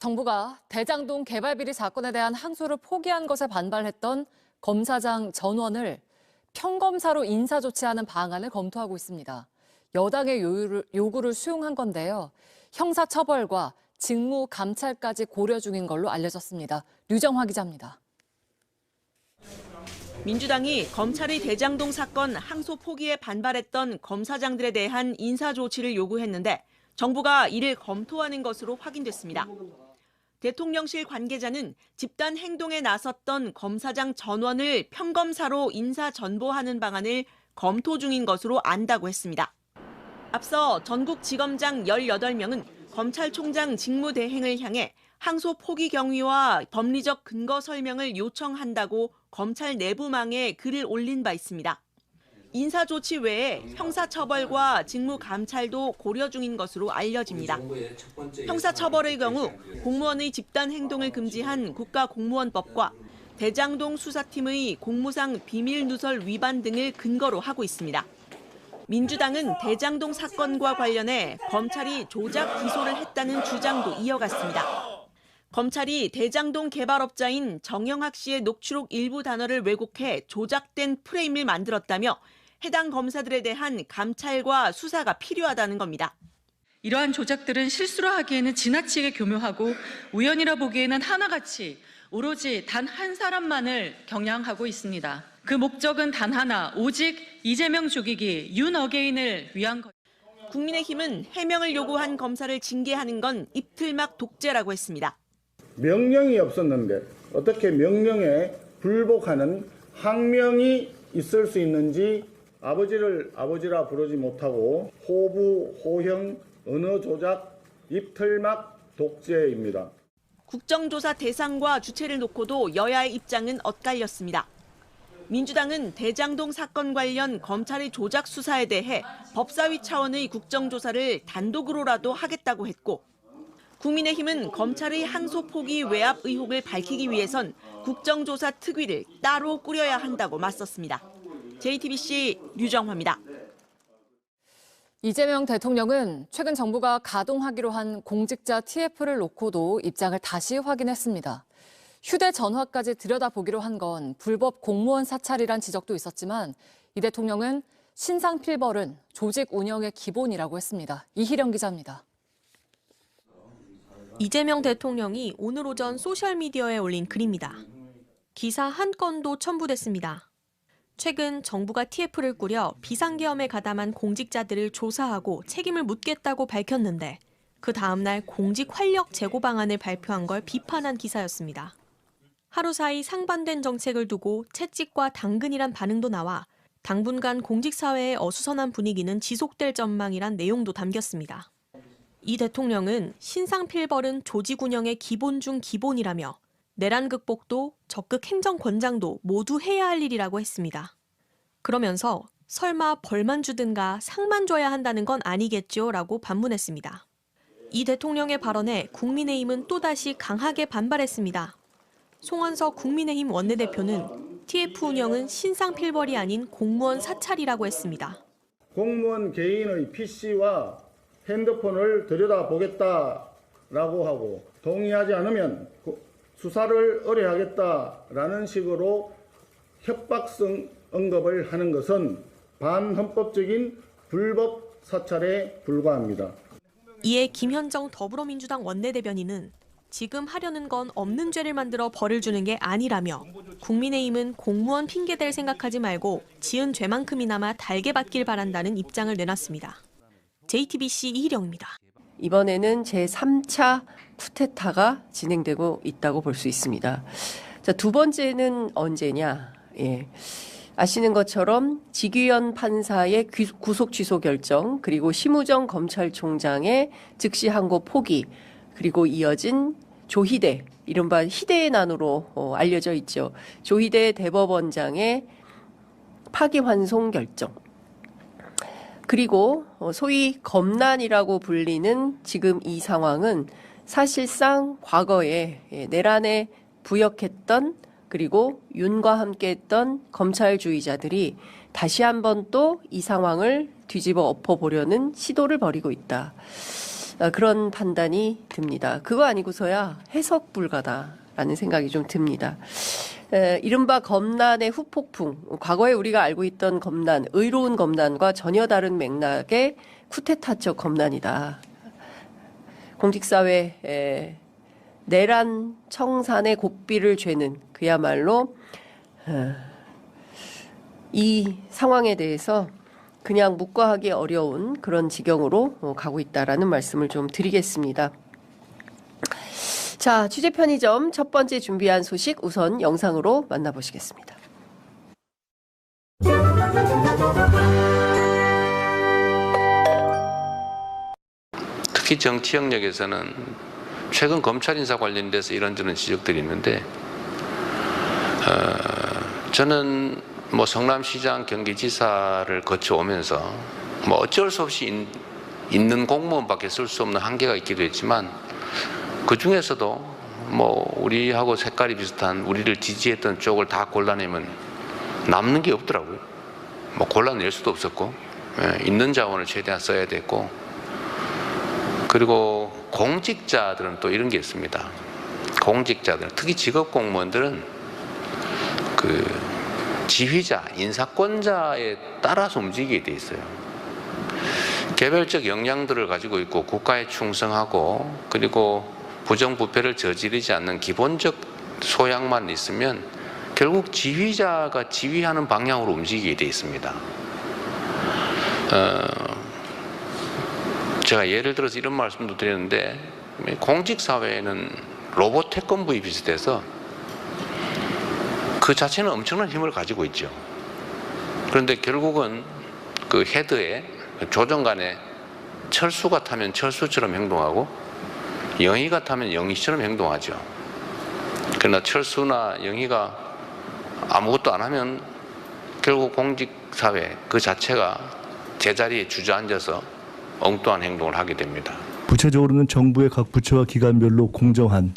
정부가 대장동 개발 비리 사건에 대한 항소를 포기한 것에 반발했던 검사장 전원을 평검사로 인사 조치하는 방안을 검토하고 있습니다. 여당의 요구를 수용한 건데요. 형사처벌과 직무 감찰까지 고려 중인 걸로 알려졌습니다. 류정화 기자입니다. 민주당이 검찰의 대장동 사건 항소 포기에 반발했던 검사장들에 대한 인사 조치를 요구했는데 정부가 이를 검토하는 것으로 확인됐습니다. 대통령실 관계자는 집단 행동에 나섰던 검사장 전원을 평검사로 인사 전보하는 방안을 검토 중인 것으로 안다고 했습니다. 앞서 전국지검장 18명은 검찰총장 직무대행을 향해 항소 포기 경위와 법리적 근거 설명을 요청한다고 검찰 내부망에 글을 올린 바 있습니다. 인사조치 외에 형사처벌과 직무감찰도 고려 중인 것으로 알려집니다. 형사처벌의 경우 공무원의 집단 행동을 금지한 국가공무원법과 대장동 수사팀의 공무상 비밀누설 위반 등을 근거로 하고 있습니다. 민주당은 대장동 사건과 관련해 검찰이 조작 기소를 했다는 주장도 이어갔습니다. 검찰이 대장동 개발업자인 정영학 씨의 녹취록 일부 단어를 왜곡해 조작된 프레임을 만들었다며 해당 검사들에 대한 감찰과 수사가 필요하다는 겁니다. 이러한 조작들은 실수로 하기에는 지나치게 교묘하고 우연이라 보기에는 하나같이 오로지 단 한 사람만을 겨냥하고 있습니다. 그 목적은 단 하나, 오직 이재명 죽이기, 윤 어게인을 위한 것. 국민의힘은 해명을 요구한 검사를 징계하는 건 입틀막 독재라고 했습니다. 명령이 없었는데 어떻게 명령에 불복하는 항명이 있을 수 있는지 아버지를 아버지라 부르지 못하고 호부, 호형, 언어 조작, 입틀막 독재입니다. 국정조사 대상과 주체를 놓고도 여야의 입장은 엇갈렸습니다. 민주당은 대장동 사건 관련 검찰의 조작 수사에 대해 법사위 차원의 국정조사를 단독으로라도 하겠다고 했고, 국민의힘은 검찰의 항소 포기 외압 의혹을 밝히기 위해선 국정조사 특위를 따로 꾸려야 한다고 맞섰습니다. JTBC 류정화입니다. 이재명 대통령은 최근 정부가 가동하기로 한 공직자 TF를 놓고도 입장을 다시 확인했습니다. 휴대전화까지 들여다보기로 한 건 불법 공무원 사찰이란 지적도 있었지만 이 대통령은 신상필벌은 조직 운영의 기본이라고 했습니다. 이희령 기자입니다. 이재명 대통령이 오늘 오전 소셜미디어에 올린 글입니다. 기사 한 건도 첨부됐습니다. 최근 정부가 TF를 꾸려 비상계엄에 가담한 공직자들을 조사하고 책임을 묻겠다고 밝혔는데 그 다음 날 공직 활력 제고 방안을 발표한 걸 비판한 기사였습니다. 하루 사이 상반된 정책을 두고 채찍과 당근이란 반응도 나와 당분간 공직사회의 어수선한 분위기는 지속될 전망이란 내용도 담겼습니다. 이 대통령은 신상필벌은 조직 운영의 기본 중 기본이라며 내란 극복도 적극 행정권장도 모두 해야 할 일이라고 했습니다. 그러면서 설마 벌만 주든가 상만 줘야 한다는 건 아니겠죠? 라고 반문했습니다. 이 대통령의 발언에 국민의힘은 또다시 강하게 반발했습니다. 송원석 국민의힘 원내대표는 TF 운영은 신상필벌이 아닌 공무원 사찰이라고 했습니다. 공무원 개인의 PC와 핸드폰을 들여다보겠다라고 하고 동의하지 않으면 수사를 의뢰하겠다라는 식으로 협박성 언급을 하는 것은 반헌법적인 불법 사찰에 불과합니다. 이에 김현정 더불어민주당 원내대변인은 지금 하려는 건 없는 죄를 만들어 벌을 주는 게 아니라며 국민의힘은 공무원 핑계댈 생각하지 말고 지은 죄만큼이나마 달게 받길 바란다는 입장을 내놨습니다. JTBC 이희령입니다. 이번에는 제3차 쿠데타가 진행되고 있다고 볼 수 있습니다. 자, 두 번째는 언제냐? 아시는 것처럼 직위원 판사의 구속 취소 결정, 그리고 심우정 검찰총장의 즉시 항고 포기, 그리고 이어진 조희대, 이른바 희대의 난으로 알려져 있죠. 조희대 대법원장의 파기환송 결정. 그리고 소위 검난이라고 불리는 지금 이 상황은 사실상 과거에 내란에 부역했던 그리고 윤과 함께했던 검찰주의자들이 다시 한번 또 이 상황을 뒤집어 엎어보려는 시도를 벌이고 있다. 그런 판단이 듭니다. 그거 아니고서야 해석 불가다라는 생각이 좀 듭니다. 이른바 검난의 후폭풍, 과거에 우리가 알고 있던 검난, 의로운 검난과 전혀 다른 맥락의 쿠데타적 검난이다. 공직사회 내란 청산의 고삐를 죄는 그야말로 이 상황에 대해서 그냥 묵과하기 어려운 그런 지경으로 가고 있다라는 말씀을 좀 드리겠습니다. 자, 취재 편의점 첫 번째 준비한 소식 우선 영상으로 만나보시겠습니다. 특히 정치 영역에서는 최근 검찰 인사 관련돼서 이런저런 지적들이 있는데 저는 뭐 성남시장, 경기지사를 거쳐오면서 뭐 어쩔 수 없이 있는 공무원밖에 쓸 수 없는 한계가 있기도 했지만 그 중에서도 뭐 우리하고 색깔이 비슷한 우리를 지지했던 쪽을 다 골라내면 남는 게 없더라고요. 뭐 골라낼 수도 없었고 있는 자원을 최대한 써야 됐고 그리고 공직자들은 또 이런 게 있습니다. 공직자들, 특히 직업 공무원들은 그 지휘자, 인사권자에 따라서 움직이게 돼 있어요. 개별적 역량들을 가지고 있고 국가에 충성하고 그리고 부정부패를 저지르지 않는 기본적 소양만 있으면 결국 지휘자가 지휘하는 방향으로 움직이게 돼 있습니다. 제가 예를 들어서 이런 말씀도 드렸는데 공직사회는 로봇 태권부에 비슷해서 그 자체는 엄청난 힘을 가지고 있죠. 그런데 결국은 그 헤드에 조정관에 철수가 타면 철수처럼 행동하고 영희가 타면 영희처럼 행동하죠. 그러나 철수나 영희가 아무것도 안 하면 결국 공직사회 그 자체가 제자리에 주저앉아서 엉뚱한 행동을 하게 됩니다. 구체적으로는 정부의 각 부처와 기관별로 공정한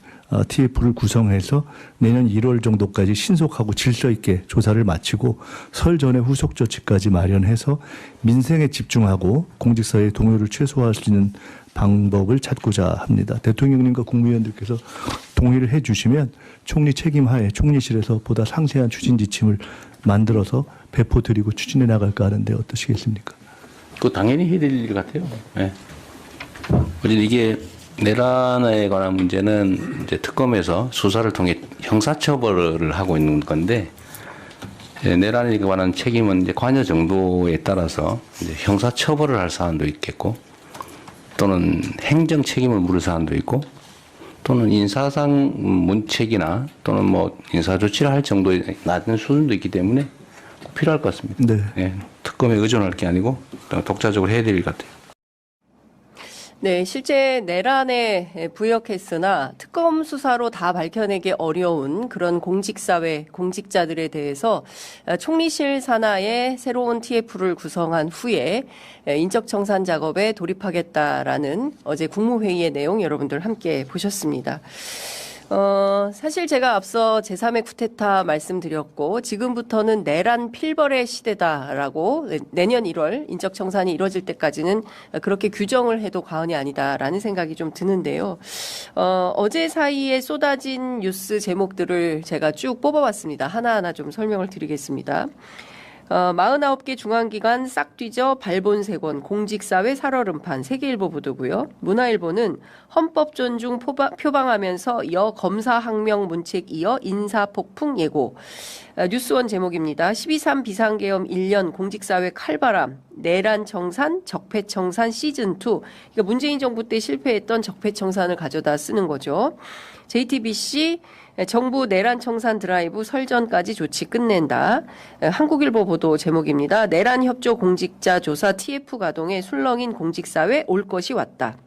TF를 구성해서 내년 1월 정도까지 신속하고 질서 있게 조사를 마치고 설 전에 후속 조치까지 마련해서 민생에 집중하고 공직사회의 동요를 최소화할 수 있는 방법을 찾고자 합니다. 대통령님과 국무위원들께서 동의를 해주시면 총리 책임하에 총리실에서 보다 상세한 추진 지침을 만들어서 배포드리고 추진해 나갈까 하는데 어떠시겠습니까? 그거 당연히 해야 될 일 같아요. 네. 어쨌든 이게 내란에 관한 문제는 이제 특검에서 수사를 통해 형사처벌을 하고 있는 건데 내란에 관한 책임은 이제 관여 정도에 따라서 이제 형사처벌을 할 사안도 있겠고 또는 행정 책임을 물을 사안도 있고 또는 인사상 문책이나 또는 뭐 인사 조치를 할 정도의 낮은 수준도 있기 때문에 꼭 필요할 것 같습니다. 네. 네. 특검에 의존할 게 아니고 독자적으로 해야 될 일 같아요. 네, 실제 내란에 부역했으나 특검 수사로 다 밝혀내기 어려운 그런 공직사회, 공직자들에 대해서 총리실 산하에 새로운 TF를 구성한 후에 인적청산 작업에 돌입하겠다라는 어제 국무회의의 내용 여러분들 함께 보셨습니다. 사실 제가 앞서 제3의 쿠데타 말씀드렸고 지금부터는 내란 필벌의 시대다라고 내년 1월 인적청산이 이루어질 때까지는 그렇게 규정을 해도 과언이 아니다라는 생각이 좀 드는데요. 어제 사이에 쏟아진 뉴스 제목들을 제가 쭉 뽑아봤습니다. 하나하나 좀 설명을 드리겠습니다. 49개 중앙기관 싹 뒤져 발본색원 공직사회 살얼음판 세계일보 보도고요. 문화일보는 헌법 존중 표방하면서 검사항명 문책 이어 인사폭풍 예고. 뉴스원 제목입니다. 12.3 비상계엄 1년 공직사회 칼바람 내란 청산 적폐청산 시즌2. 그러니까 문재인 정부 때 실패했던 적폐청산을 가져다 쓰는 거죠. JTBC 정부 내란 청산 드라이브 설전까지 조치 끝낸다. 한국일보 보도 제목입니다. 내란 협조 공직자 조사 TF 가동에 술렁인 공직사회 올 것이 왔다.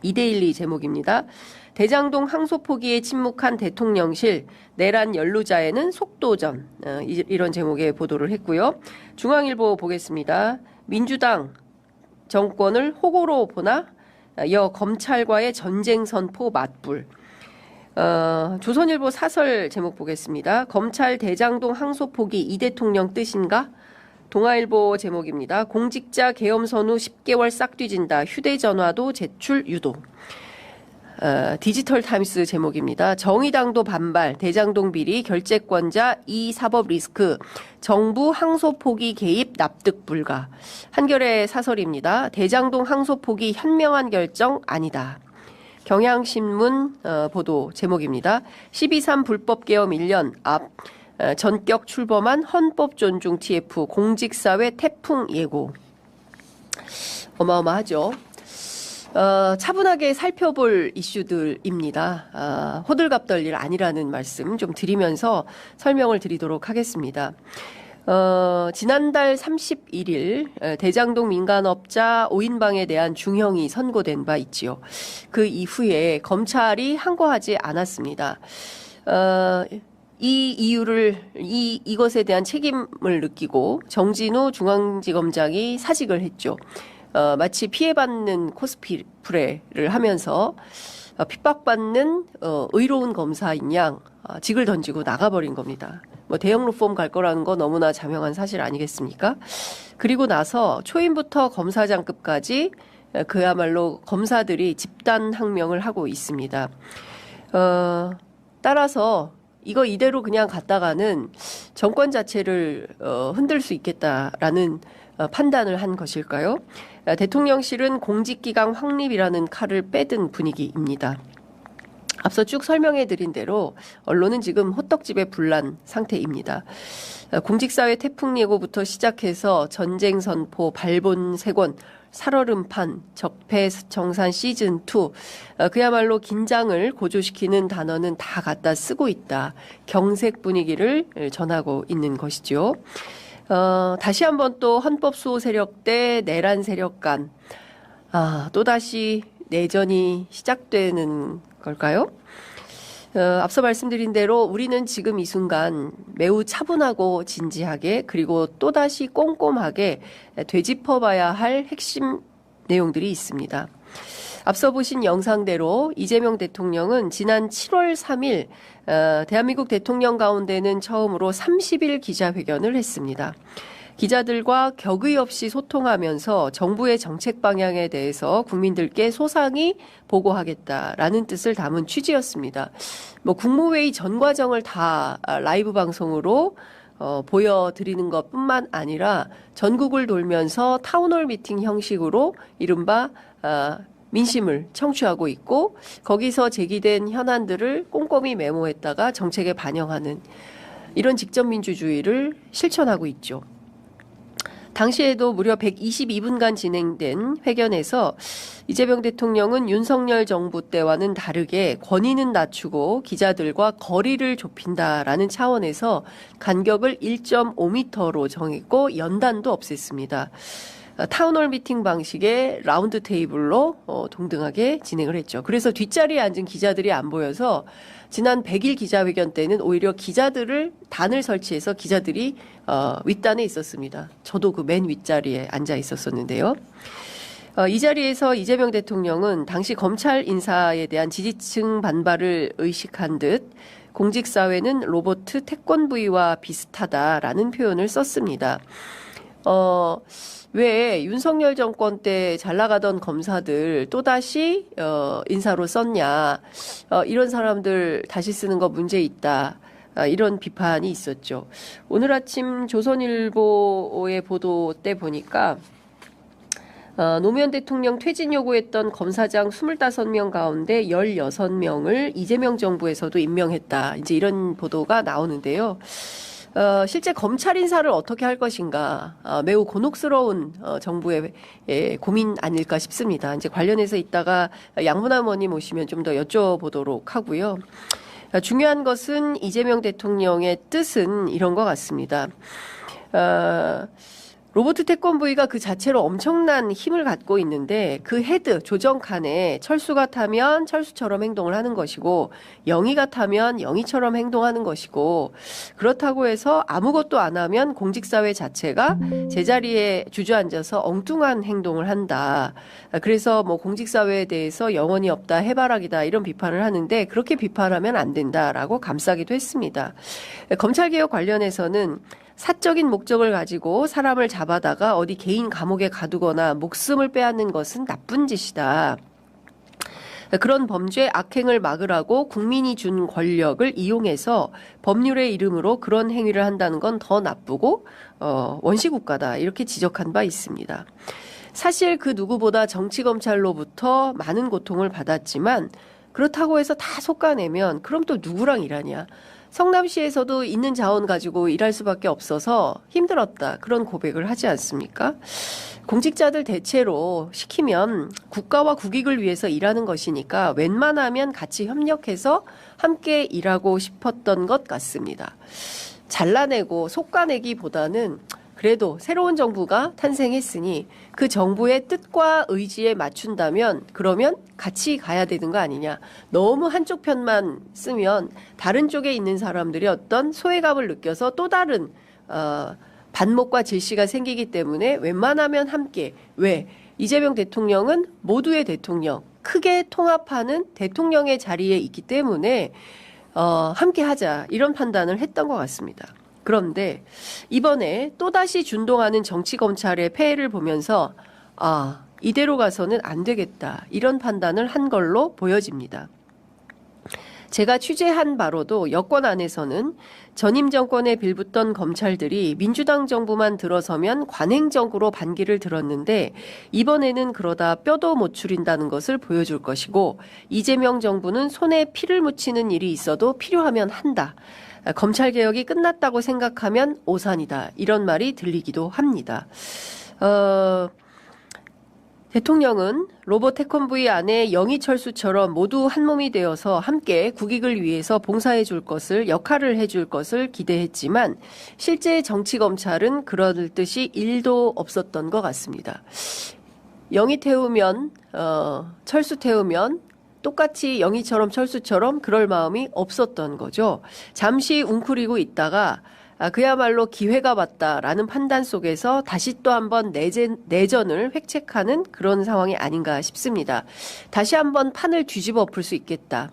이데일리 제목입니다. 대장동 항소 포기에 침묵한 대통령실 내란 연루자에는 속도전. 이런 제목의 보도를 했고요. 중앙일보 보겠습니다. 민주당 정권을 호구로 보나 검찰과의 전쟁 선포 맞불. 조선일보 사설 제목 보겠습니다. 검찰 대장동 항소 포기 이 대통령 뜻인가? 동아일보 제목입니다. 공직자 계엄 선후 10개월 싹 뒤진다. 휴대전화도 제출 유도. 디지털 타임스 제목입니다. 정의당도 반발, 대장동 비리, 결재권자 이 사법 리스크, 정부 항소 포기 개입 납득 불가. 한겨레 사설입니다. 대장동 항소 포기 현명한 결정 아니다. 경향신문 보도 제목입니다. 12.3 불법 계엄 1년 앞 전격 출범한 헌법 존중 TF 공직사회 태풍 예고. 어마어마하죠. 차분하게 살펴볼 이슈들입니다. 호들갑 떨 일 아니라는 말씀 좀 드리면서 설명을 드리도록 하겠습니다. 지난달 31일 대장동 민간업자 5인방에 대한 중형이 선고된 바 있지요. 그 이후에 검찰이 항거하지 않았습니다. 이 이유를 이것에 대한 책임을 느끼고 정진우 중앙지검장이 사직을 했죠. 마치 피해받는 코스프레를 하면서 핍박받는 의로운 검사인 양 직을 던지고 나가버린 겁니다. 뭐 대형 로펌 갈 거라는 거 너무나 자명한 사실 아니겠습니까? 그리고 나서 초임부터 검사장급까지 그야말로 검사들이 집단 항명을 하고 있습니다. 따라서 이거 이대로 그냥 갔다가는 정권 자체를 흔들 수 있겠다라는 판단을 한 것일까요? 대통령실은 공직기강 확립이라는 칼을 빼든 분위기입니다. 앞서 쭉 설명해드린 대로 언론은 지금 호떡집에 불난 상태입니다. 공직사회 태풍 예고부터 시작해서 전쟁 선포, 발본 세권, 살얼음판, 적폐청산 시즌2 그야말로 긴장을 고조시키는 단어는 다 갖다 쓰고 있다. 경색 분위기를 전하고 있는 것이죠. 다시 한번 또 헌법 수호 세력 대 내란 세력 간 또다시 내전이 시작되는 걸까요? 앞서 말씀드린 대로 우리는 지금 이 순간 매우 차분하고 진지하게 그리고 또다시 꼼꼼하게 되짚어봐야 할 핵심 내용들이 있습니다. 앞서 보신 영상대로 이재명 대통령은 지난 7월 3일 대한민국 대통령 가운데는 처음으로 30일 기자회견을 했습니다. 기자들과 격의 없이 소통하면서 정부의 정책 방향에 대해서 국민들께 소상히 보고하겠다라는 뜻을 담은 취지였습니다. 뭐 국무회의 전 과정을 다 라이브 방송으로 보여드리는 것뿐만 아니라 전국을 돌면서 타운홀 미팅 형식으로 이른바 민심을 청취하고 있고 거기서 제기된 현안들을 꼼꼼히 메모했다가 정책에 반영하는 이런 직접민주주의를 실천하고 있죠. 당시에도 무려 122분간 진행된 회견에서 이재명 대통령은 윤석열 정부 때와는 다르게 권위는 낮추고 기자들과 거리를 좁힌다라는 차원에서 간격을 1.5m로 정했고 연단도 없앴습니다. 타운홀 미팅 방식의 라운드 테이블로 동등하게 진행을 했죠. 그래서 뒷자리에 앉은 기자들이 안 보여서 지난 100일 기자회견 때는 오히려 기자들을 단을 설치해서 기자들이 윗단에 있었습니다. 저도 그 맨 윗자리에 앉아 있었었는데요. 이 자리에서 이재명 대통령은 당시 검찰 인사에 대한 지지층 반발을 의식한 듯 공직사회는 로봇 태권브이와 비슷하다라는 표현을 썼습니다. 왜 윤석열 정권 때 잘 나가던 검사들 또다시 인사로 썼냐. 이런 사람들 다시 쓰는 거 문제 있다. 이런 비판이 있었죠. 오늘 아침 조선일보의 보도 때 보니까 노무현 대통령 퇴진 요구했던 검사장 25명 가운데 16명을 이재명 정부에서도 임명했다. 이제 이런 보도가 나오는데요. 실제 검찰 인사를 어떻게 할 것인가 매우 곤혹스러운 정부의 고민 아닐까 싶습니다. 이제 관련해서 이따가 양문환 의원님 오시면 좀 더 여쭤보도록 하고요. 중요한 것은 이재명 대통령의 뜻은 이런 것 같습니다. 로봇 태권브이가 그 자체로 엄청난 힘을 갖고 있는데 그 헤드 조정칸에 철수가 타면 철수처럼 행동을 하는 것이고 영희가 타면 영희처럼 행동하는 것이고 그렇다고 해서 아무것도 안 하면 공직사회 자체가 제자리에 주저앉아서 엉뚱한 행동을 한다. 그래서 뭐 공직사회에 대해서 영혼이 없다, 해바라기다 이런 비판을 하는데 그렇게 비판하면 안 된다라고 감싸기도 했습니다. 검찰개혁 관련해서는 사적인 목적을 가지고 사람을 잡아다가 어디 개인 감옥에 가두거나 목숨을 빼앗는 것은 나쁜 짓이다. 그런 범죄 악행을 막으라고 국민이 준 권력을 이용해서 법률의 이름으로 그런 행위를 한다는 건 더 나쁘고 원시국가다 이렇게 지적한 바 있습니다. 사실 그 누구보다 정치검찰로부터 많은 고통을 받았지만 그렇다고 해서 다 솎아내면 그럼 또 누구랑 일하냐. 성남시에서도 있는 자원 가지고 일할 수밖에 없어서 힘들었다. 그런 고백을 하지 않습니까? 공직자들 대체로 시키면 국가와 국익을 위해서 일하는 것이니까 웬만하면 같이 협력해서 함께 일하고 싶었던 것 같습니다. 잘라내고 솎아내기보다는 그래도 새로운 정부가 탄생했으니 그 정부의 뜻과 의지에 맞춘다면 그러면 같이 가야 되는 거 아니냐. 너무 한쪽 편만 쓰면 다른 쪽에 있는 사람들이 어떤 소외감을 느껴서 또 다른 반목과 질시가 생기기 때문에 웬만하면 함께. 왜? 이재명 대통령은 모두의 대통령, 크게 통합하는 대통령의 자리에 있기 때문에 함께 하자 이런 판단을 했던 것 같습니다. 그런데 이번에 또다시 준동하는 정치검찰의 폐해를 보면서 이대로 가서는 안 되겠다 이런 판단을 한 걸로 보여집니다. 제가 취재한 바로도 여권 안에서는 전임 정권에 빌붙던 검찰들이 민주당 정부만 들어서면 관행적으로 반기를 들었는데 이번에는 그러다 뼈도 못 추린다는 것을 보여줄 것이고 이재명 정부는 손에 피를 묻히는 일이 있어도 필요하면 한다. 검찰개혁이 끝났다고 생각하면 오산이다. 이런 말이 들리기도 합니다. 대통령은 로봇 태권브이 안에 영희철수처럼 모두 한 몸이 되어서 함께 국익을 위해서 봉사해 줄 것을, 역할을 해줄 것을 기대했지만 실제 정치검찰은 그럴 뜻이 1도 없었던 것 같습니다. 영희 태우면, 철수 태우면 똑같이 영희처럼 철수처럼 그럴 마음이 없었던 거죠. 잠시 웅크리고 있다가 그야말로 기회가 왔다라는 판단 속에서 다시 또 한번 내전을 획책하는 그런 상황이 아닌가 싶습니다. 다시 한번 판을 뒤집어 엎을 수 있겠다.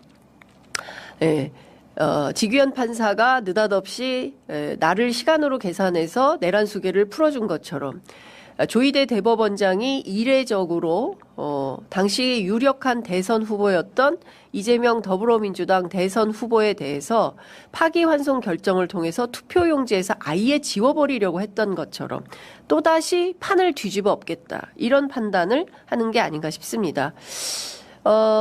지규현 판사가 느닷없이 날을 시간으로 계산해서 내란 수계를 풀어준 것처럼 조희대 대법원장이 이례적으로 당시 유력한 대선 후보였던 이재명 더불어민주당 대선 후보에 대해서 파기환송 결정을 통해서 투표용지에서 아예 지워버리려고 했던 것처럼 또다시 판을 뒤집어 엎겠다. 이런 판단을 하는 게 아닌가 싶습니다.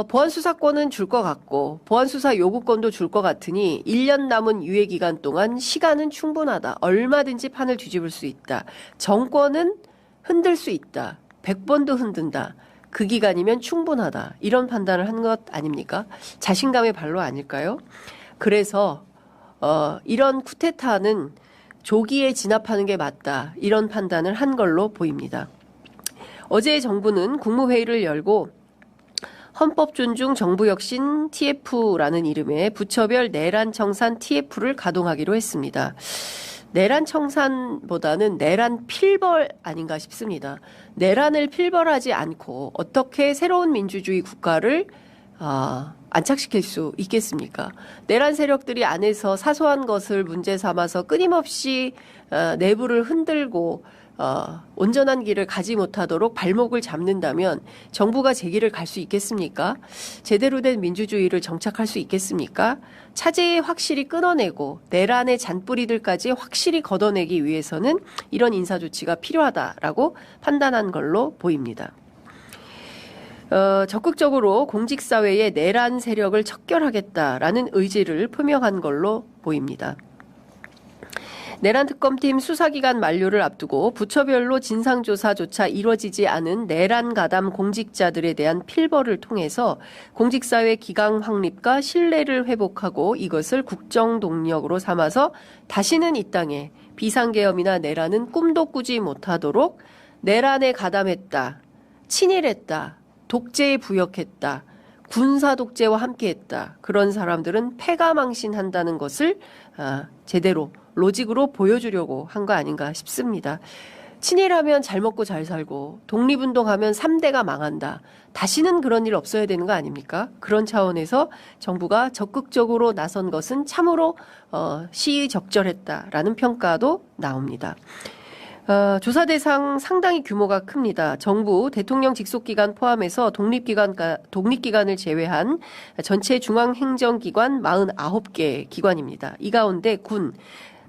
보안수사권은 줄 것 같고 보안수사 요구권도 줄 것 같으니 1년 남은 유예기간 동안 시간은 충분하다. 얼마든지 판을 뒤집을 수 있다. 정권은 흔들 수 있다. 100번도 흔든다. 그 기간이면 충분하다. 이런 판단을 한 것 아닙니까? 자신감의 발로 아닐까요? 그래서 이런 쿠데타는 조기에 진압하는 게 맞다. 이런 판단을 한 걸로 보입니다. 어제 정부는 국무회의를 열고 헌법 존중 정부혁신 TF라는 이름의 부처별 내란 청산 TF를 가동하기로 했습니다. 내란 청산보다는 내란 필벌 아닌가 싶습니다. 내란을 필벌하지 않고 어떻게 새로운 민주주의 국가를 안착시킬 수 있겠습니까? 내란 세력들이 안에서 사소한 것을 문제 삼아서 끊임없이 내부를 흔들고 온전한 길을 가지 못하도록 발목을 잡는다면 정부가 제 길을 갈 수 있겠습니까? 제대로 된 민주주의를 정착할 수 있겠습니까? 차제에 확실히 끊어내고 내란의 잔뿌리들까지 확실히 걷어내기 위해서는 이런 인사조치가 필요하다라고 판단한 걸로 보입니다. 적극적으로 공직사회의 내란 세력을 척결하겠다라는 의지를 표명한 걸로 보입니다. 내란특검팀 수사기간 만료를 앞두고 부처별로 진상조사조차 이루어지지 않은 내란 가담 공직자들에 대한 필벌을 통해서 공직사회 기강 확립과 신뢰를 회복하고 이것을 국정동력으로 삼아서 다시는 이 땅에 비상계엄이나 내란은 꿈도 꾸지 못하도록 내란에 가담했다, 친일했다, 독재에 부역했다, 군사독재와 함께했다. 그런 사람들은 패가망신한다는 것을 제대로 로직으로 보여주려고 한 거 아닌가 싶습니다. 친일하면 잘 먹고 잘 살고 독립운동하면 3대가 망한다. 다시는 그런 일 없어야 되는 거 아닙니까? 그런 차원에서 정부가 적극적으로 나선 것은 참으로 시의적절했다라는 평가도 나옵니다. 조사 대상 상당히 규모가 큽니다. 정부, 대통령 직속기관 포함해서 독립기관을 제외한 전체 중앙행정기관 49개 기관입니다. 이 가운데 군,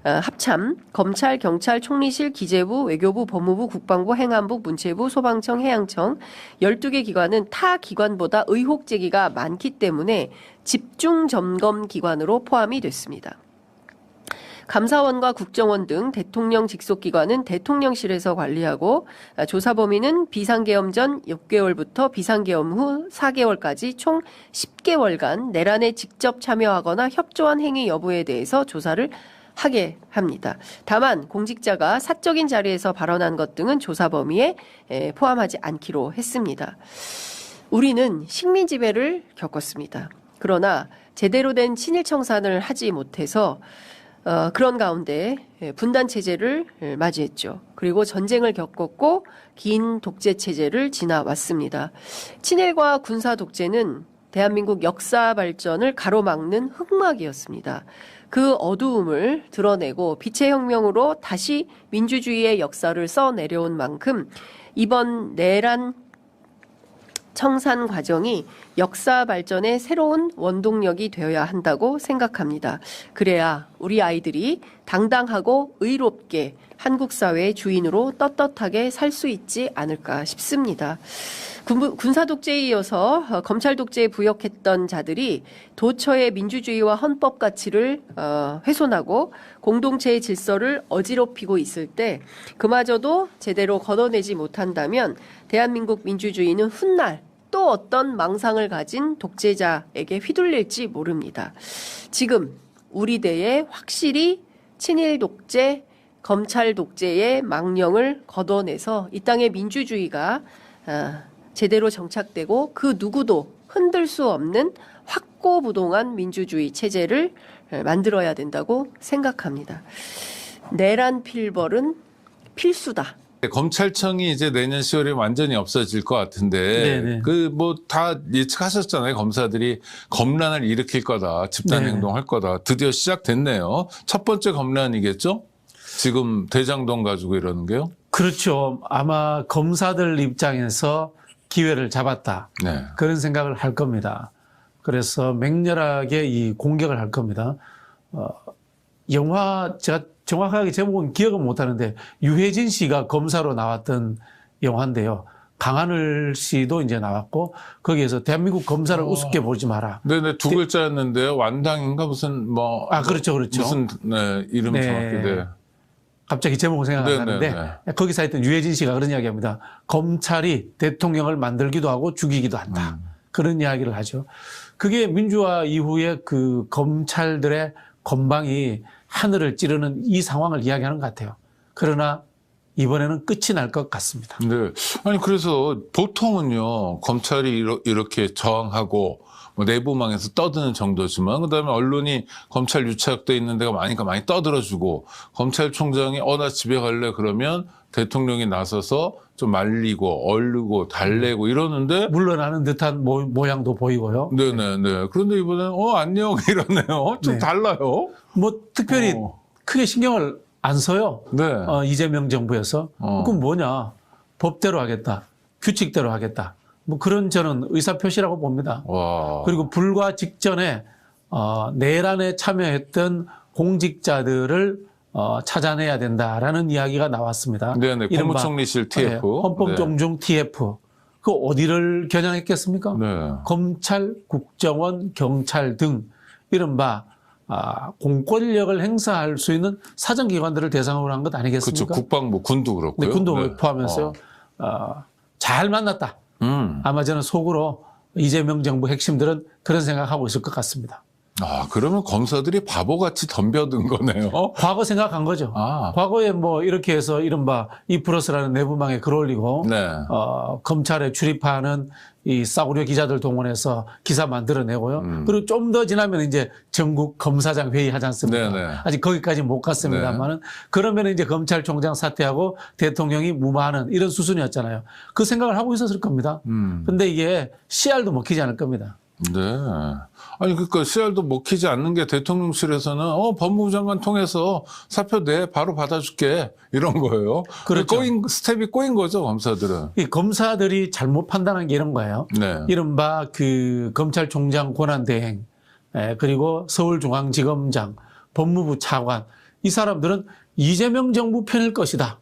합참, 검찰, 경찰, 총리실, 기재부, 외교부, 법무부, 국방부, 행안부, 문체부, 소방청, 해양청 12개 기관은 타 기관보다 의혹 제기가 많기 때문에 집중 점검 기관으로 포함이 됐습니다. 감사원과 국정원 등 대통령 직속기관은 대통령실에서 관리하고 조사 범위는 비상계엄 전 6개월부터 비상계엄 후 4개월까지 총 10개월간 내란에 직접 참여하거나 협조한 행위 여부에 대해서 조사를 하게 합니다. 다만 공직자가 사적인 자리에서 발언한 것 등은 조사 범위에 포함하지 않기로 했습니다. 우리는 식민 지배를 겪었습니다. 그러나 제대로 된 친일 청산을 하지 못해서 그런 가운데 분단 체제를 맞이했죠. 그리고 전쟁을 겪었고 긴 독재 체제를 지나왔습니다. 친일과 군사 독재는 대한민국 역사 발전을 가로막는 흑막이었습니다. 그 어두움을 드러내고 빛의 혁명으로 다시 민주주의의 역사를 써내려온 만큼 이번 내란 청산 과정이 역사 발전의 새로운 원동력이 되어야 한다고 생각합니다. 그래야 우리 아이들이 당당하고 의롭게 한국 사회의 주인으로 떳떳하게 살 수 있지 않을까 싶습니다. 군사 독재에 이어서 검찰 독재에 부역했던 자들이 도처의 민주주의와 헌법 가치를 훼손하고 공동체의 질서를 어지럽히고 있을 때 그마저도 제대로 걷어내지 못한다면 대한민국 민주주의는 훗날 또 어떤 망상을 가진 독재자에게 휘둘릴지 모릅니다. 지금 우리 대에 확실히 친일 독재, 검찰 독재의 망령을 걷어내서 이 땅의 민주주의가 제대로 정착되고 그 누구도 흔들 수 없는 확고부동한 민주주의 체제를 만들어야 된다고 생각합니다. 내란 필벌은 필수다. 검찰청이 이제 내년 10월에 완전히 없어질 것 같은데 그 뭐 다 예측하셨잖아요. 검사들이 검란을 일으킬 거다. 집단행동할 거다. 드디어 시작됐네요. 첫 번째 검란이겠죠? 지금 대장동 가지고 이러는 게요? 그렇죠. 아마 검사들 입장에서 기회를 잡았다. 네. 그런 생각을 할 겁니다. 그래서 맹렬하게 이 공격을 할 겁니다. 영화 제가 정확하게 제목은 기억은 못하는데 유해진 씨가 검사로 나왔던 영화인데요. 강하늘 씨도 이제 나왔고 거기에서 대한민국 검사를 우습게 보지 마라. 네네 두 글자였는데요. 완당인가 무슨 뭐 그렇죠. 무슨 이름 정확히 네. 갑자기 제목은 생각 안 나는데 거기서 하여튼 유해진 씨가 그런 이야기합니다. 검찰이 대통령을 만들기도 하고 죽이기도 한다. 그런 이야기를 하죠. 그게 민주화 이후에 그 검찰들의 건방이 하늘을 찌르는 이 상황을 이야기하는 것 같아요. 그러나 이번에는 끝이 날 것 같습니다. 네. 아니 그래서 보통은요 검찰이 이렇게 저항하고 뭐 내부망에서 떠드는 정도지만 그다음에 언론이 검찰 유착돼 있는 데가 많으니까 많이 떠들어주고 검찰총장이 나 집에 갈래 그러면 대통령이 나서서 좀 말리고 얼르고 달래고 이러는데 물러나는 듯한 모양도 보이고요. 네네네. 그런데 이번에는 안녕 이러네요. 좀 달라요. 뭐 특별히 크게 신경을 안 써요. 네. 이재명 정부에서. 그럼 뭐냐. 법대로 하겠다. 규칙대로 하겠다. 뭐 그런 저는 의사표시라고 봅니다. 와. 그리고 불과 직전에 내란에 참여했던 공직자들을 찾아내야 된다라는 이야기가 나왔습니다. 네네. 국무총리실 TF. 헌법종중 TF. 그 어디를 겨냥했겠습니까? 네. 검찰, 국정원, 경찰 등 이른바 공권력을 행사할 수 있는 사정기관들을 대상으로 한 것 아니겠습니까? 그렇죠. 국방부, 군도 그렇고요. 네, 군도 포함해서요. 잘 만났다. 아마 저는 속으로 이재명 정부 핵심들은 그런 생각하고 있을 것 같습니다. 아, 그러면 검사들이 바보같이 덤벼든 거네요. 과거 생각한 거죠. 과거에 뭐 이렇게 해서 이른바 이플러스라는 내부망에 글 올리고 네. 검찰에 출입하는 이 싸구려 기자들 동원해서 기사 만들어내고요. 그리고 좀 더 지나면 이제 전국 검사장 회의 하지 않습니까? 네네. 아직 거기까지 못 갔습니다만은 그러면 이제 검찰총장 사퇴하고 대통령이 무마하는 이런 수순이었잖아요. 그 생각을 하고 있었을 겁니다. 근데 이게 CR도 먹히지 않을 겁니다. 네. 아니, 그러니까 CR도 먹히지 않는 게 대통령실에서는 법무부 장관 통해서 사표 내 바로 받아줄게 이런 거예요. 그렇죠. 스텝이 꼬인 거죠, 검사들은. 이 검사들이 잘못 판단한 게 이런 거예요. 네. 이른바 그 검찰총장 권한대행, 그리고 서울중앙지검장, 법무부 차관, 이 사람들은 이재명 정부 편일 것이다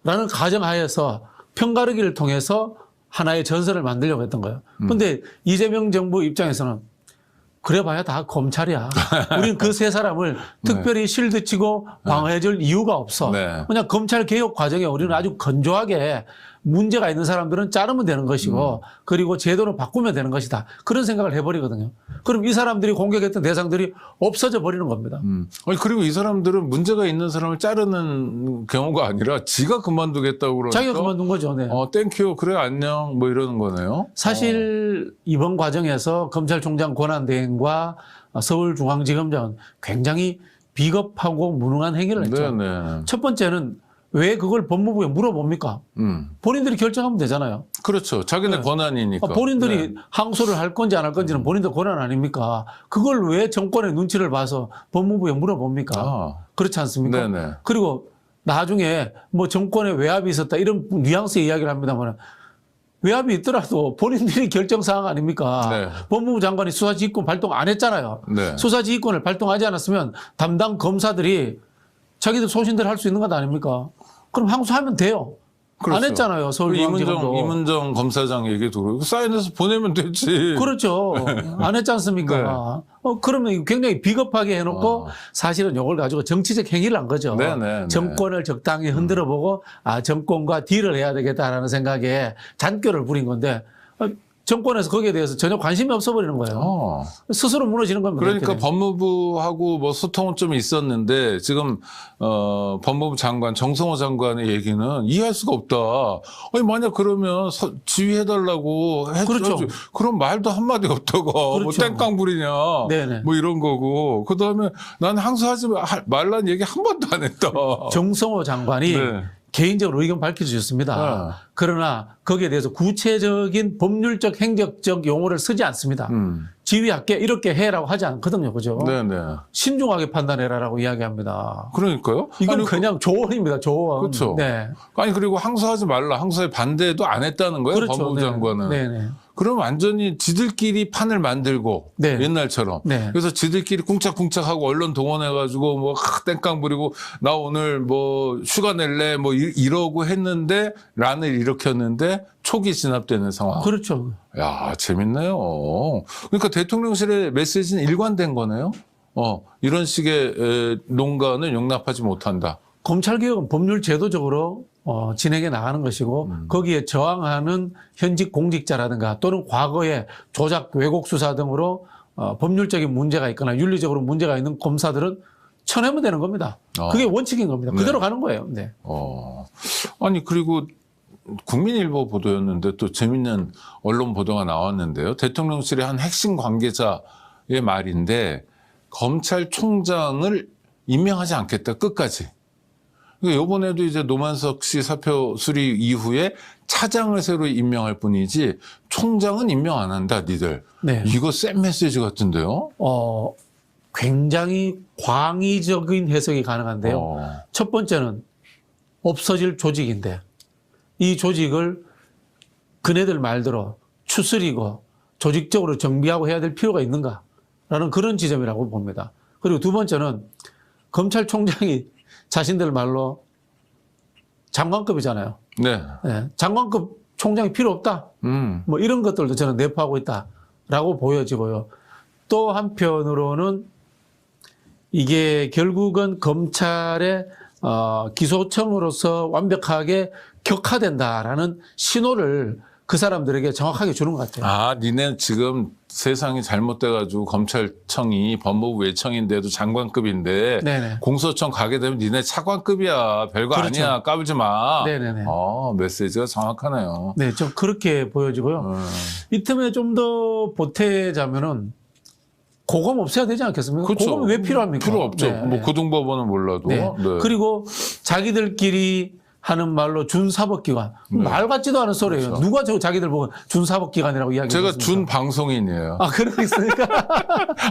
라는 가정하에서 편가르기를 통해서 하나의 전설을 만들려고 했던 거예요. 근데 이재명 정부 입장에서는 그래봐야 다 검찰이야. 우린 그 세 사람을 특별히 실드 치고 방어해줄 이유가 없어. 네. 그냥 검찰 개혁 과정에 우리는 아주 건조하게 문제가 있는 사람들은 자르면 되는 것이고 그리고 제도를 바꾸면 되는 것이다. 그런 생각을 해버리거든요. 그럼 이 사람들이 공격했던 대상들이 없어져 버리는 겁니다. 아니, 그리고 이 사람들은 문제가 있는 사람을 자르는 경우가 아니라 지가 그만두겠다고 그러니까. 자기가 그만둔 거죠. 네. 땡큐, 그래, 안녕, 뭐 이러는 거네요. 사실 이번 과정에서 검찰총장 권한대행과 서울중앙지검장은 굉장히 비겁하고 무능한 행위를 했죠. 네네. 첫 번째는 왜 그걸 법무부에 물어봅니까? 본인들이 결정하면 되잖아요. 그렇죠. 자기네 권한이니까. 본인들이 항소를 할 건지 안 할 건지는 본인들 권한 아닙니까? 그걸 왜 정권의 눈치를 봐서 법무부에 물어봅니까? 그렇지 않습니까? 네네. 그리고 나중에 뭐 정권에 외압이 있었다 이런 뉘앙스 이야기를 합니다만 외압이 있더라도 본인들이 결정사항 아닙니까? 네. 법무부 장관이 수사지휘권 발동 안 했잖아요. 네. 수사지휘권을 발동하지 않았으면 담당 검사들이 자기들 소신대로 할 수 있는 것 아닙니까? 그럼 항소하면 돼요. 그렇죠. 안 했잖아요. 서울중앙지검도. 이문정 검사장 얘기도 그렇고 사인해서 보내면 되지. 그렇죠. 안 했지 않습니까? 네. 그러면 굉장히 비겁하게 해놓고 사실은 이걸 가지고 정치적 행위를 한 거죠. 네네. 정권을 적당히 흔들어보고 정권과 딜을 해야 되겠다라는 생각에 잔꾀를 부린 건데 정권에서 거기에 대해서 전혀 관심이 없어버리는 거예요. 스스로 무너지는 겁니다. 그러니까 법무부하고 뭐 소통은 좀 있었는데 지금 법무부 장관 정성호 장관의 얘기는 이해할 수가 없다. 아니 만약 그러면 지휘해달라고 해줘야지. 그렇죠. 그럼 말도 한마디 없다가 그렇죠. 뭐 땡깡 부리냐. 네네. 뭐 이런 거고. 그다음에 난 항소하지 말라는 얘기 한 번도 안 했다. 정성호 장관이 네. 개인적으로 의견 밝혀주셨습니다. 그러나 거기에 대해서 구체적인 법률적 행정적 용어를 쓰지 않습니다. 지휘할게 이렇게 해라고 하지 않거든요. 그죠? 네네. 신중하게 판단해라라고 이야기합니다. 그러니까요. 이건 그냥 조언입니다. 조언. 그렇죠. 네. 아니 그리고 항소하지 말라. 항소에 반대도 안 했다는 거예요. 그렇죠. 법무부 장관은. 네네. 그럼 완전히 지들끼리 판을 만들고 네. 옛날처럼 네. 그래서 지들끼리 쿵짝쿵짝하고 언론 동원해가지고 뭐 땡깡 부리고 나 오늘 뭐 휴가 낼래 뭐 이러고 했는데 란을 일으켰는데 촉이 진압되는 상황. 그렇죠. 야 재밌네요. 그러니까 대통령실의 메시지는 일관된 거네요. 이런 식의 농간은 용납하지 못한다. 검찰개혁은 법률 제도적으로 진행해 나가는 것이고 거기에 저항하는 현직 공직자라든가 또는 과거에 조작 왜곡 수사 등으로 법률적인 문제가 있거나 윤리적으로 문제가 있는 검사들은 쳐내면 되는 겁니다. 그게 원칙인 겁니다. 그대로 가는 거예요. 네. 아니 그리고 국민일보 보도였는데 또 재밌는 언론 보도가 나왔는데요. 대통령실의 한 핵심 관계자의 말인데 검찰총장을 임명하지 않겠다 끝까지. 이번에도 이제 노만석 씨 사표 수리 이후에 차장을 새로 임명할 뿐이지 총장은 임명 안 한다, 니들. 네. 이거 센 메시지 같은데요? 굉장히 광의적인 해석이 가능한데요. 첫 번째는 없어질 조직인데 이 조직을 그네들 말대로 추스리고 조직적으로 정비하고 해야 될 필요가 있는가라는 그런 지점이라고 봅니다. 그리고 두 번째는 검찰총장이 자신들 말로 장관급이잖아요. 네. 네. 장관급 총장이 필요 없다. 뭐 이런 것들도 저는 내포하고 있다라고 보여지고요. 또 한편으로는 이게 결국은 검찰의 기소청으로서 완벽하게 격화된다라는 신호를 그 사람들에게 정확하게 주는 것 같아요. 니네 지금 세상이 잘못돼가지고 검찰청이 법무부 외청인데도 장관급인데 네네. 공소청 가게 되면 니네 차관급이야. 별거 그렇죠. 아니야. 까불지 마. 네네네. 메시지가 정확하네요. 네, 좀 그렇게 보여지고요. 이 틈에 좀 더 보태자면은 고검 없애야 되지 않겠습니까? 그렇죠. 고검이 왜 필요합니까? 필요 없죠. 네. 뭐 고등법원은 몰라도. 네. 네. 그리고 자기들끼리 하는 말로 준사법기관. 말 같지도 않은 소리예요. 그렇죠. 누가 저 자기들 보고 준사법기관이라고 이야기했습니까? 제가 준방송인이에요. 아, 그런 게 있으니까.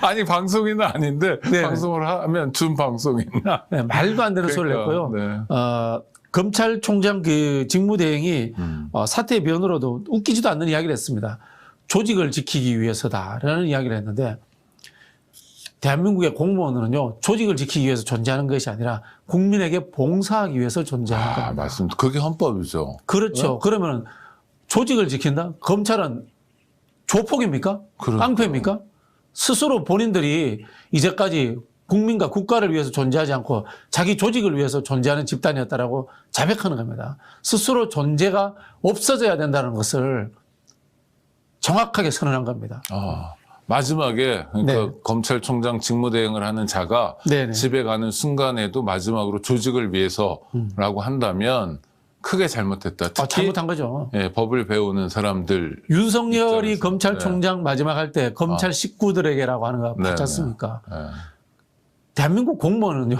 아니 방송인은 아닌데 네. 방송을 하면 준방송인. 네, 말도 안 되는 소리를 했고요. 네. 검찰총장 그 직무대행이 사퇴 변으로도 웃기지도 않는 이야기를 했습니다. 조직을 지키기 위해서다라는 이야기를 했는데 대한민국의 공무원은요, 조직을 지키기 위해서 존재하는 것이 아니라 국민에게 봉사하기 위해서 존재하는 겁니다. 맞습니다. 그게 헌법이죠. 그렇죠. 네? 그러면 조직을 지킨다? 검찰은 조폭입니까? 그렇죠. 깡패입니까? 스스로 본인들이 이제까지 국민과 국가를 위해서 존재하지 않고 자기 조직을 위해서 존재하는 집단이었다라고 자백하는 겁니다. 스스로 존재가 없어져야 된다는 것을 정확하게 선언한 겁니다. 마지막에 그러니까 네. 검찰총장 직무대행을 하는 자가 네네. 집에 가는 순간에도 마지막으로 조직을 위해서라고 한다면 크게 잘못했다. 특히 잘못한 거죠. 예, 법을 배우는 사람들. 윤석열이 입장에서. 검찰총장 마지막 할 때 검찰 식구들에게라고 하는 거 네, 맞지 않습니까? 네. 대한민국 공무원은요,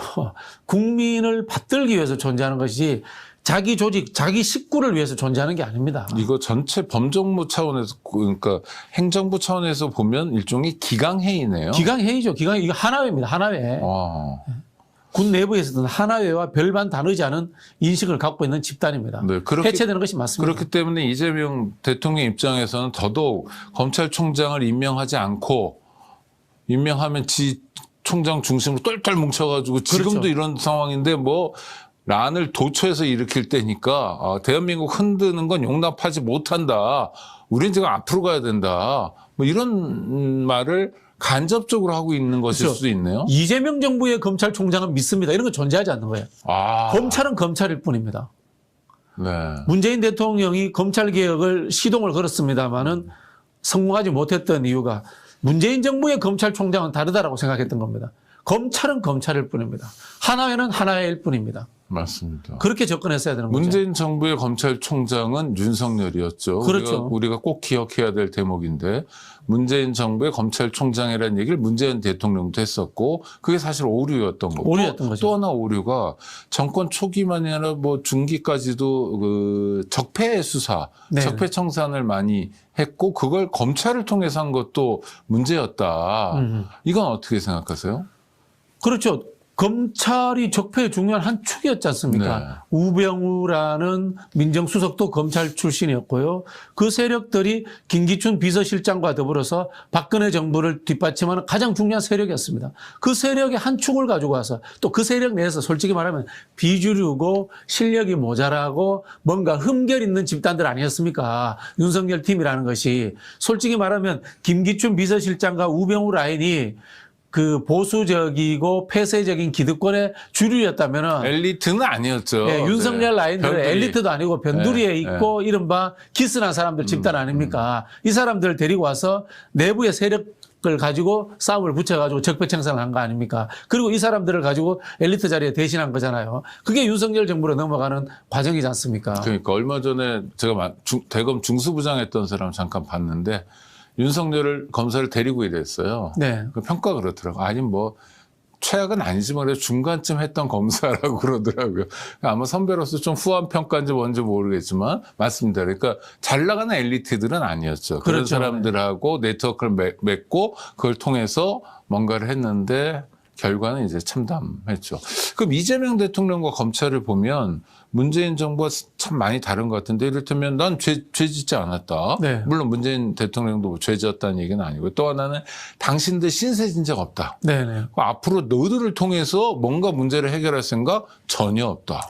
국민을 받들기 위해서 존재하는 것이 자기 조직, 자기 식구를 위해서 존재하는 게 아닙니다. 이거 전체 범정부 차원에서 그러니까 행정부 차원에서 보면 일종의 기강회의네요. 기강회의죠. 기강회의. 이거 하나회입니다. 하나회. 군 내부에서는 하나회와 별반 다르지 않은 인식을 갖고 있는 집단입니다. 네, 해체되는 것이 맞습니다. 그렇기 때문에 이재명 대통령 입장에서는 더더욱 검찰총장을 임명하지 않고 임명하면 지 총장 중심으로 똘똘 뭉쳐가지고 지금도 그렇죠. 이런 상황인데 뭐 란을 도처에서 일으킬 때니까 대한민국 흔드는 건 용납하지 못한다. 우린 지금 앞으로 가야 된다. 뭐 이런 말을 간접적으로 하고 있는 것일 그렇죠. 수도 있네요. 이재명 정부의 검찰총장은 믿습니다. 이런 건 존재하지 않는 거예요. 검찰은 검찰일 뿐입니다. 네. 문재인 대통령이 검찰개혁을 시동을 걸었습니다마는 성공하지 못했던 이유가 문재인 정부의 검찰총장은 다르다라고 생각했던 겁니다. 검찰은 검찰일 뿐입니다. 하나회는 하나회일 뿐입니다. 맞습니다. 그렇게 접근했어야 되는 거죠. 문재인 정부의 검찰총장은 윤석열이었죠. 그렇죠. 우리가 꼭 기억해야 될 대목인데 문재인 정부의 검찰총장이라는 얘기를 문재인 대통령도 했었고 그게 사실 오류였던 거고 오류였던 거죠. 또 하나 오류가 정권 초기만이 아니라 뭐 중기까지도 그 적폐 수사, 네. 적폐 청산을 많이 했고 그걸 검찰을 통해서 한 것도 문제였다. 이건 어떻게 생각하세요? 그렇죠. 검찰이 적폐의 중요한 한 축이었지 않습니까? 네. 우병우라는 민정수석도 검찰 출신이었고요. 그 세력들이 김기춘 비서실장과 더불어서 박근혜 정부를 뒷받침하는 가장 중요한 세력이었습니다. 그 세력의 한 축을 가지고 와서 또 그 세력 내에서 솔직히 말하면 비주류고 실력이 모자라고 뭔가 흠결 있는 집단들 아니었습니까? 윤석열 팀이라는 것이. 솔직히 말하면 김기춘 비서실장과 우병우 라인이 그 보수적이고 폐쇄적인 기득권의 주류였다면은 엘리트는 아니었죠. 네, 윤석열 라인들은 변두리. 엘리트도 아니고 변두리에 있고 이른바 기스난 사람들 집단 아닙니까? 이 사람들을 데리고 와서 내부의 세력을 가지고 싸움을 붙여가지고 적폐청산을 한 거 아닙니까? 그리고 이 사람들을 가지고 엘리트 자리에 대신한 거잖아요. 그게 윤석열 정부로 넘어가는 과정이지 않습니까? 그러니까 얼마 전에 제가 대검 중수부장 했던 사람 잠깐 봤는데 윤석열을 검사를 데리고 일했어요. 네. 그 평가가 그렇더라고요. 아니 뭐 최악은 아니지만 그래도 중간쯤 했던 검사라고 그러더라고요. 아마 선배로서 좀 후한 평가인지 뭔지 모르겠지만 맞습니다. 그러니까 잘 나가는 엘리트들은 아니었죠. 그런 그렇죠. 사람들하고 네트워크를 맺고 그걸 통해서 뭔가를 했는데 결과는 이제 참담했죠. 그럼 이재명 대통령과 검찰을 보면 문재인 정부가 참 많이 다른 것 같은데 이를테면 난 죄 짓지 않았다. 네. 물론 문재인 대통령도 죄 지었다는 얘기는 아니고 또 하나는 당신들 신세 진 적 없다. 네네. 앞으로 너희들을 통해서 뭔가 문제를 해결할 생각 전혀 없다.